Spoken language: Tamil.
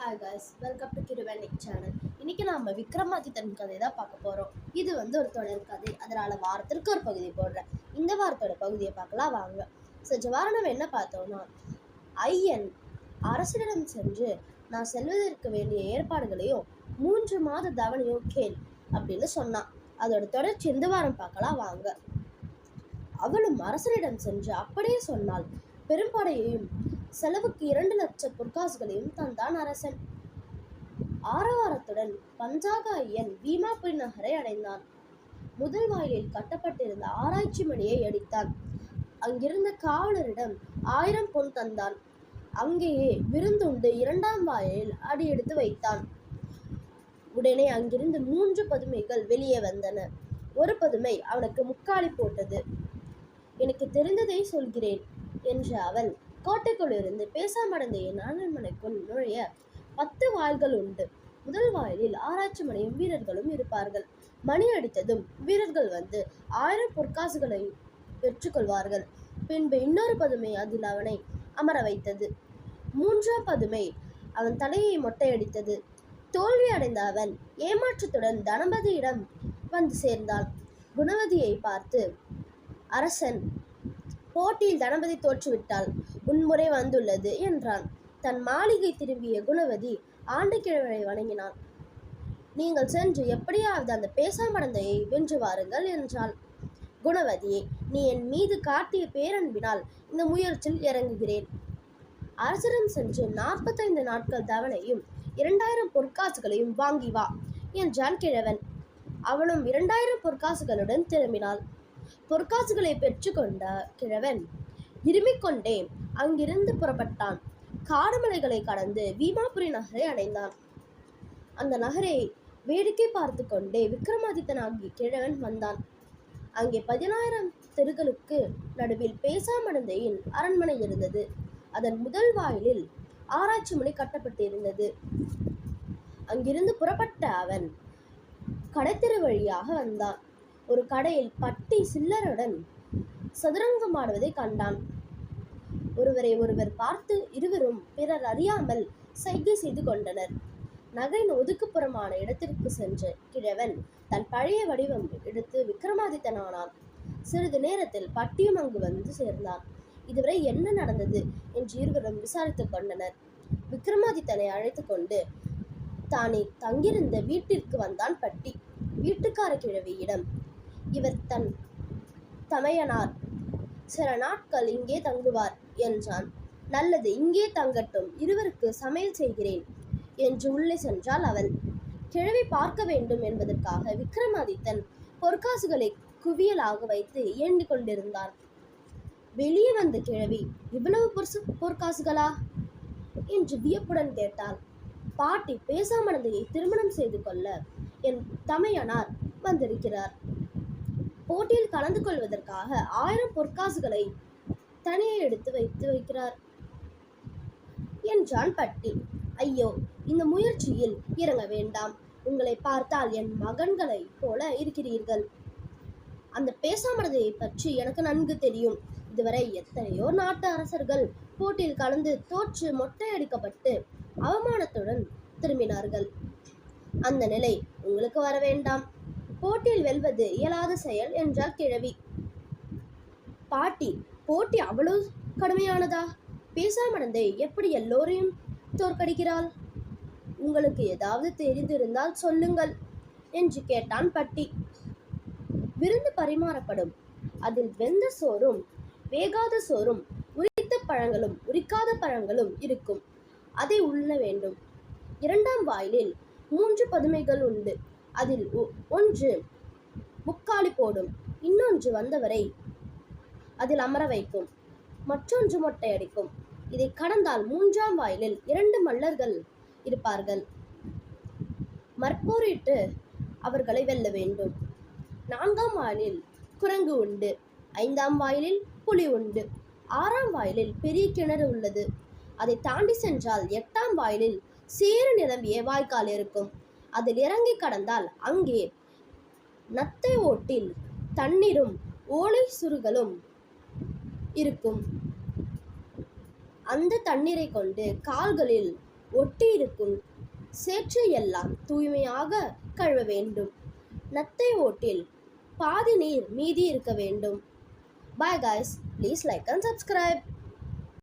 ஹாய் காய்ஸ், வெல்கம் டு கிருவேனிக் சேனல். இன்னைக்கு நாம விக்ரமாதித்தன் கதை தான் பார்க்க போகிறோம். இது ஒரு தொடர் கதை, அதனால் வாரத்திற்கு ஒரு பகுதி போடுறேன். இந்த வாரத்தோட பகுதியை பார்க்கலாம் வாங்க. சென்ற வாரம் நம்ம என்ன பார்த்தோம்னா, ஐயன் அரசனிடம் சென்று நான் செல்வதற்கு வேண்டிய ஏற்பாடுகளையும் 3 மாத தவணையும் கேள் அப்படின்னு சொன்னான். அதோட தொடர்ச்சி இந்த வாரம் பார்க்கலாம் வாங்க. அவளும் அரசனிடம் சென்று அப்படியே சொன்னாள். பெரும்படையையும் செலவுக்கு 2 லட்சம் பொற்காசுகளையும் தந்தான் அரசன். ஆரவாரத்துடன் பஞ்சாக ஐயன் வீமாபுரி நகரை அடைந்தான். முதல் வாயிலில் கட்டப்பட்டிருந்த ஆராய்ச்சி மணியை அடித்தான். அங்கிருந்த காவலரிடம் 1000 பொன் தந்தான். அங்கேயே விருந்துண்டு 2ஆம் வாயிலில் அடியெடுத்து வைத்தான். உடனே அங்கிருந்து 3 பதுமைகள் வெளியே வந்தன. ஒரு பதுமை அவனுக்கு முக்காலி போட்டது. எனக்கு தெரிந்ததை சொல்கிறேன் என்ற அவள் கோட்டைக்குள் இருந்து பேசாமடந்தையின் அரண்மனைக்குள் நுழைய 10 வாயில்கள் உண்டு. முதல் வாயிலில் ஆராய்ச்சி மணியும் வீரர்களும் இருப்பார்கள். மணி அடித்ததும் வீரர்கள் வந்து 1000 பொற்காசுகளை பெற்றுக்கொள்வார்கள். பின்பு இன்னொரு பதுமை அதில் அவனை அமர வைத்தது. 3ஆம் பதுமை அவன் தலையை மொட்டையடித்தது. தோல்வி அடைந்த அவன் ஏமாற்றத்துடன் தனபதியிடம் வந்து சேர்ந்தான். குணவதியை பார்த்து, அரசன், போட்டியில் தனபதி தோற்றுவிட்டால் உன்முறை வந்துள்ளது என்றான். தன் மாளிகை திரும்பிய குணவதி ஆண்டுக்கிழவரை வணங்கினான். நீங்கள் சென்று எப்படியாவது அந்த பேசாமடந்தையை வென்று வாருங்கள் என்றாள். குணவதியே, நீ என் மீது காட்டிய பேரன்பினால் இந்த முயற்சியில் இறங்குகிறேன். அரசரிடம் சென்று 45 நாட்கள் தவணையும் 2000 பொற்காசுகளையும் வாங்கி வா என்றான் கிழவன். அவனும் 2000 பொற்காசுகளுடன் திரும்பினாள். பொற்காசுகளை பெற்றுக்கொண்ட கிழவன் இருமிக்கொண்டே அங்கிருந்து புறப்பட்டான். காடுமலைகளை கடந்து வீமாபுரி நகரை அடைந்தான். அந்த நகரை வேடிக்கை பார்த்து கொண்டே விக்ரமாதித்தனாகிய கிழவன் வந்தான். அங்கே 16 தெருக்களுக்கு நடுவில் பேசாமடந்தையின் அரண்மனை இருந்தது. அதன் முதல் வாயிலில் ஆராய்ச்சி மணி கட்டப்பட்டிருந்தது. அங்கிருந்து புறப்பட்ட அவன் கடைத்தெரு வழியாக வந்தான். ஒரு கடையில் பட்டி சில்லருடன் சதுரங்கம் ஆடுவதை கண்டான். ஒருவரை ஒருவர் பார்த்து இருவரும் பிறர் அறியாமல் சைகை செய்து கொண்டனர். நகரின் ஒதுக்குப்புறமான இடத்திற்கு சென்ற கிழவன் தன் பழைய வடிவம் எடுத்து விக்ரமாதித்தனானான். சிறிது நேரத்தில் பட்டியும் அங்கு வந்து சேர்ந்தான். இதுவரை என்ன நடந்தது என்று இருவரும் விசாரித்துக் கொண்டனர். விக்ரமாதித்தனை அழைத்து கொண்டு தானே தங்கியிருந்த வீட்டிற்கு வந்தான் பட்டி. வீட்டுக்கார கிழவியிடம், இவர் தன் தமையனார், சில நாட்கள் இங்கே தங்குவார் என்றான். நல்லது, இங்கே தங்கட்டும், இருவருக்கு சமையல் செய்கிறேன் என்று உள்ளே சென்றாள் அவள். கிழவி பார்க்க வேண்டும் என்பதற்காக விக்ரமாதித்தன் பொற்காசுகளை குவியலாக வைத்து எண்ணிக் கொண்டிருந்தான். வெளியே வந்த கிழவி, இவ்வளவு பொற்காசுகளா என்று வியப்புடன் கேட்டாள். பாட்டி பேசாமடந்தையை திருமணம் செய்து கொள்ள என் தமையனார் வந்திருக்கிறார். போட்டியில் கலந்து கொள்வதற்காக 1000 பொற்காசுகளை தனியே எடுத்து வைக்கிறார் என்றான் பட்டி. ஐயோ, இந்த முயற்சியில் இறங்க வேண்டாம். உங்களை பார்த்தால் என் மகன்களை போல இருக்கிறீர்கள். அந்த பேசாமடந்தையை பற்றி எனக்கு நன்கு தெரியும். இதுவரை எத்தனையோ நாட்டு அரசர்கள் போட்டியில் கலந்து தோற்று மொட்டையடிக்கப்பட்டு அவமானத்துடன் திரும்பினார்கள். அந்த நிலை உங்களுக்கு வர வேண்டாம். போட்டியில் வெல்வது இயலாத செயல் என்றாள் கிழவி. பாட்டி, போட்டி அவ்வளவு கடுமையானதா? பேசாமடந்தை எப்படி எல்லோரையும் தோற்கடிக்கிறாள்? உங்களுக்கு ஏதாவது தெரிந்திருந்தால் சொல்லுங்கள் என்று கேட்டான் பட்டி. விருந்து பரிமாறப்படும். அதில் வெந்த சோறும் வேகாத சோறும் உரித்த பழங்களும் உரிக்காத பழங்களும் இருக்கும். அதை உண்ண வேண்டும். 2ஆம் வாயிலில் 3 பதுமைகள் உண்டு. அதில் ஒன்று முக்காலி போடும், இன்னொன்று வந்தவரை அதில் அமர வைக்கும், மற்றொன்று மொட்டையடிக்கும். இதை கடந்தால் 3ஆம் வாயிலில் 2 மல்லர்கள் இருப்பார்கள். மற்போரிட்டு அவர்களை வெல்ல வேண்டும். 4ஆம் வாயிலில் குரங்கு உண்டு. 5ஆம் வாயிலில் புலி உண்டு. 6ஆம் வாயிலில் பெரிய கிணறு உள்ளது. அதை தாண்டி சென்றால் 8ஆம் வாயிலில் சேறு நிரம்பிய வாய்க்கால் இருக்கும். அதில் இறங்கி கடந்தால் அங்கே நத்தை ஓட்டில் தண்ணீரும் ஓலை சுருகளும் இருக்கும். அந்த தண்ணீரை கொண்டு கால்களில் ஒட்டியிருக்கும் சேற்றை எல்லாம் தூய்மையாக கழுவ வேண்டும். நத்தை ஓட்டில் பாதி நீர் மீதி இருக்க வேண்டும். Bye guys, please like and subscribe.